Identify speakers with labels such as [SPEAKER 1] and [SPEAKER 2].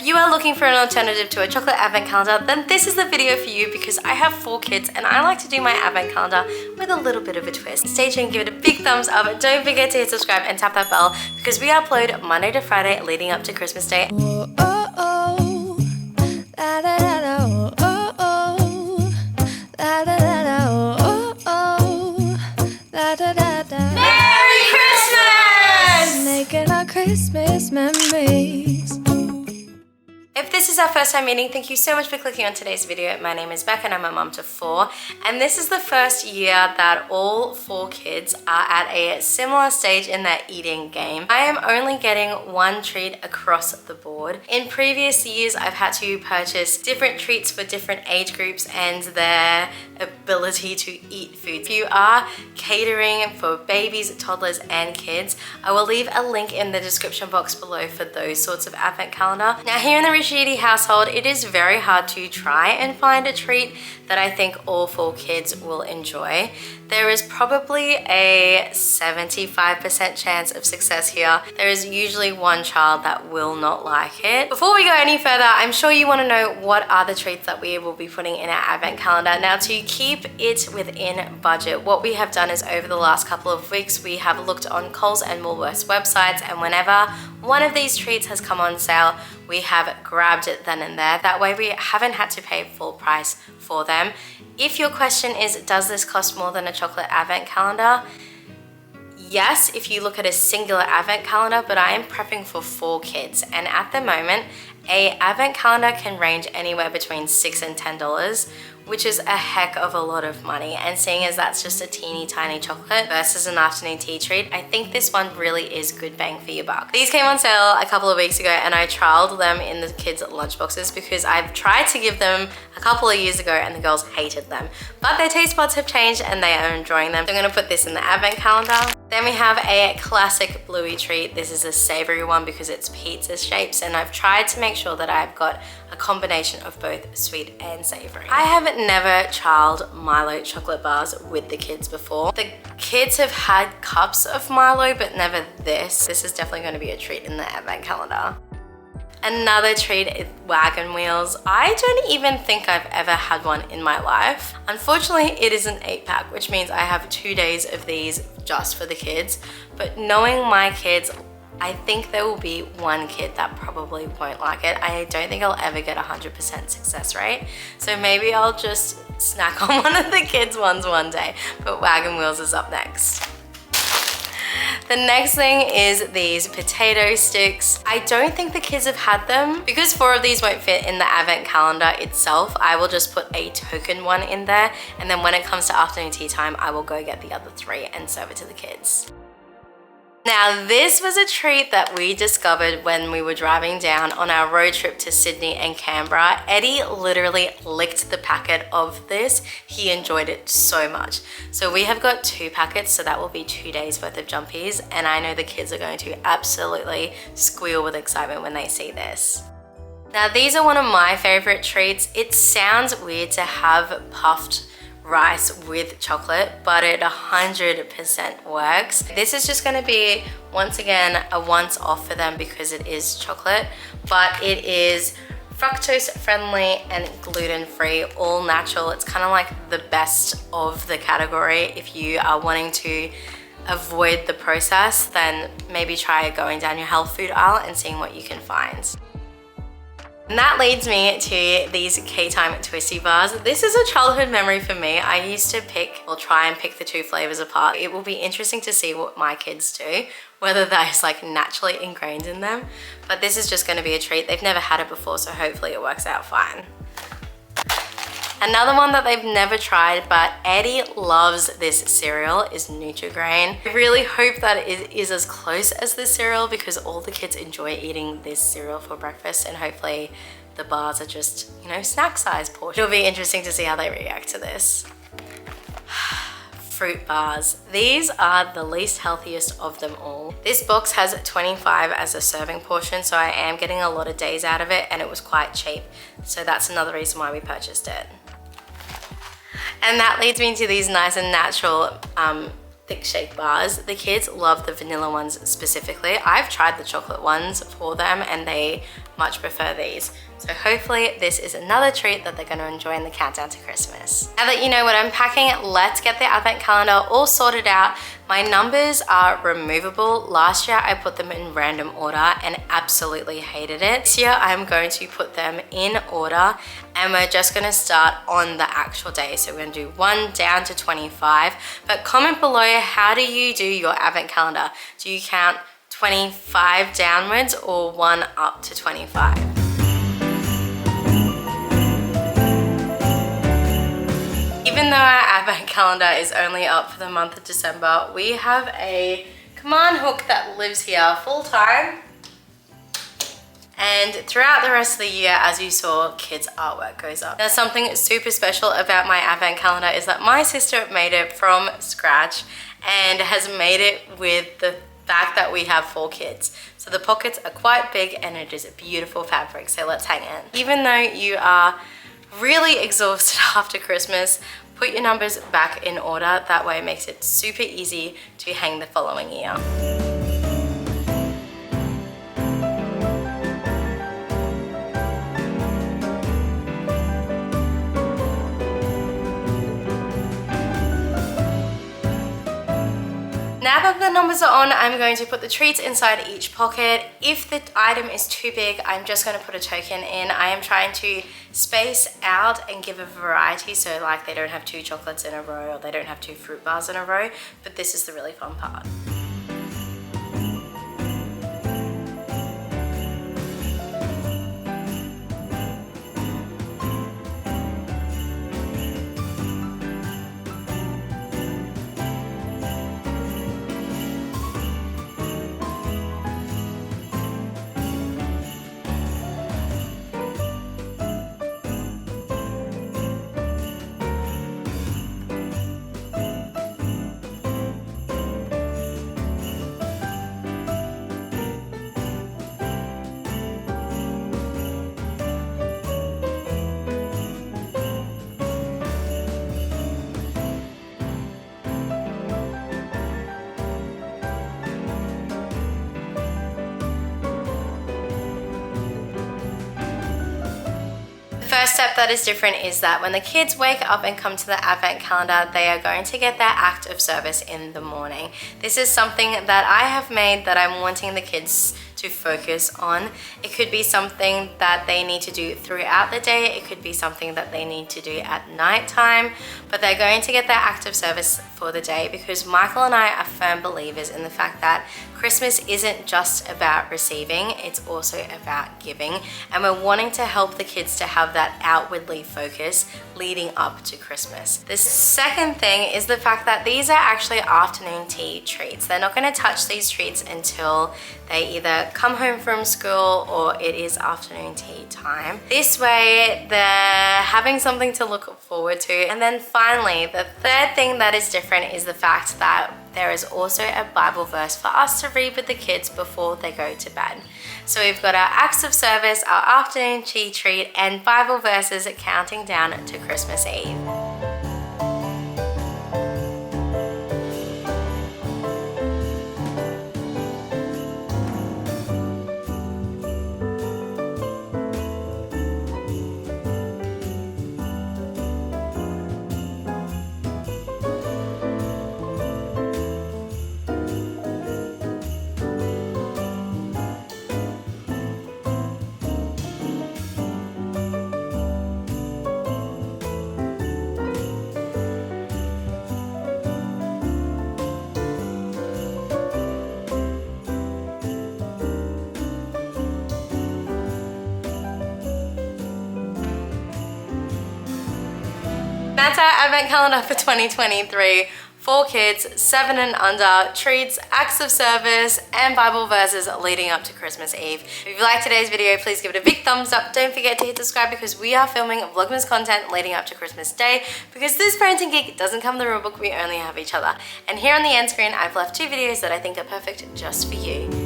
[SPEAKER 1] you are looking for an alternative to a chocolate advent calendar, then this is the video for you because I have 4 kids and I like to do my advent calendar with a little bit of a twist. Stay tuned, give it a big thumbs up. Don't forget to hit subscribe and tap that bell because we upload Monday to Friday leading up to Christmas Day.
[SPEAKER 2] Oh, oh, oh. La, da, da, da, oh, oh, oh. La, da, da, da, oh, oh, oh. La, da, da, da.
[SPEAKER 1] Merry Christmas!
[SPEAKER 2] Making our Christmas memories.
[SPEAKER 1] If this is our first time meeting, thank you so much for clicking on today's video. My name is Becca and I'm a mum to 4, and this is the first year that all 4 kids are at a similar stage in their eating game. I am only getting 1 treat across the board. In previous years, I've had to purchase different treats for different age groups and their ability to eat food. If you are catering for babies, toddlers, and kids, I will leave a link in the description box below for those sorts of advent calendar. Now here in the Rashidies household, it is very hard to try and find a treat that I think all 4 kids will enjoy. There is probably a 75% chance of success here. There is usually 1 child that will not like it. Before we go any further, I'm sure you want to know what are the treats that we will be putting in our advent calendar. Now, to keep it within budget, what we have done is over the last couple of weeks, we have looked on Coles and Woolworths websites, and whenever one of these treats has come on sale, we have grabbed it then and there. That way we haven't had to pay full price for them. If your question is, does this cost more than a chocolate advent calendar? Yes, if you look at a singular advent calendar, but I am prepping for 4 kids, and at the moment, a advent calendar can range anywhere between $6 and $10, which is a heck of a lot of money. And seeing as that's just a teeny tiny chocolate versus an afternoon tea treat, I think this one really is good bang for your buck. These came on sale a couple of weeks ago and I trialed them in the kids' lunchboxes because I've tried to give them a couple of years ago and the girls hated them. But their taste buds have changed and they are enjoying them. So I'm gonna put this in the advent calendar. Then we have a classic bluey treat. This is a savory one because it's pizza shapes, and I've tried to make sure that I've got a combination of both sweet and savory. I have never trialed Milo chocolate bars with the kids before. The kids have had cups of Milo, but never this. This is definitely going to be a treat in the advent calendar. Another treat is wagon wheels. I don't even think I've ever had one in my life. Unfortunately, it is an 8-pack, which means I have 2 days of these just for the kids. But knowing my kids, I think there will be 1 kid that probably won't like it. I don't think I'll ever get 100% success rate. So maybe I'll just snack on one of the kids' ones one day. But wagon wheels is up next. The next thing is these potato sticks. I don't think the kids have had them. Because 4 of these won't fit in the advent calendar itself, I will just put a token one in there, and then when it comes to afternoon tea time, I will go get the other 3 and serve it to the kids. Now, this was a treat that we discovered when we were driving down on our road trip to Sydney and Canberra. Eddie literally licked the packet of this. He enjoyed it so much. So we have got 2 packets, so that will be 2 days worth of jumpies, and I know the kids are going to absolutely squeal with excitement when they see this. Now, these are one of my favorite treats. It sounds weird to have puffed rice with chocolate, but it 100% works. This is just going to be, once again, a once off for them because it is chocolate, but it is fructose friendly and gluten free, all natural. It's kind of like the best of the category. If you are wanting to avoid the process, then maybe try going down your health food aisle and seeing what you can find. And that leads me to these K-Time Twisty bars. This is a childhood memory for me. I used to try and pick the 2 flavors apart. It will be interesting to see what my kids do, whether that's like naturally ingrained in them. But this is just going to be a treat. They've never had it before, so hopefully it works out fine. Another one that they've never tried, but Eddie loves this cereal, is Nutri-Grain. I really hope that it is as close as this cereal because all the kids enjoy eating this cereal for breakfast, and hopefully the bars are just, you know, snack size portion. It'll be interesting to see how they react to this. Fruit bars. These are the least healthiest of them all. This box has 25 as a serving portion, so I am getting a lot of days out of it, and it was quite cheap. So that's another reason why we purchased it. And that leads me to these nice and natural thick shake bars. The kids love the vanilla ones specifically. I've tried the chocolate ones for them and they much prefer these. So hopefully this is another treat that they're going to enjoy in the countdown to Christmas. Now that you know what I'm packing, let's get the advent calendar all sorted out. My numbers are removable. Last year I put them in random order and absolutely hated it. This year I'm going to put them in order, and we're just going to start on the actual day. So we're going to do 1 down to 25. But comment below, how do you do your advent calendar? Do you count 25 downwards or 1 up to 25? Even though our advent calendar is only up for the month of December, we have a command hook that lives here full time. And throughout the rest of the year, as you saw, kids' artwork goes up. Now, something super special about my advent calendar is that my sister made it from scratch and has made it with the fact that we have 4 kids. So the pockets are quite big and it is a beautiful fabric. So let's hang in. Even though you are really exhausted after Christmas, put your numbers back in order. That way it makes it super easy to hang the following year. Now that the numbers are on, I'm going to put the treats inside each pocket. If the item is too big, I'm just going to put a token in. I am trying to space out and give a variety, so like they don't have 2 chocolates in a row or they don't have 2 fruit bars in a row, but this is the really fun part. First step that is different is that when the kids wake up and come to the advent calendar, they are going to get their act of service in the morning. This is something that I have made that I'm wanting the kids to focus on. It could be something that they need to do throughout the day. It could be something that they need to do at night time, but they're going to get their act of service for the day because Michael and I are firm believers in the fact that Christmas isn't just about receiving, it's also about giving, and we're wanting to help the kids to have that outwardly focus leading up to Christmas. The second thing is the fact that these are actually afternoon tea treats. They're not going to touch these treats until they either come home from school or it is afternoon tea time. This way they're having something to look forward to. And then finally, the third thing that is different is the fact that there is also a Bible verse for us to read with the kids before they go to bed. So we've got our acts of service, our afternoon tea treat, and Bible verses counting down to Christmas Eve. That's our advent calendar for 2023. 4 kids, 7 and under, treats, acts of service, and Bible verses leading up to Christmas Eve. If you liked today's video, please give it a big thumbs up. Don't forget to hit subscribe because we are filming Vlogmas content leading up to Christmas Day. Because this parenting gig doesn't come with the rulebook, we only have each other. And here on the end screen, I've left 2 videos that I think are perfect just for you.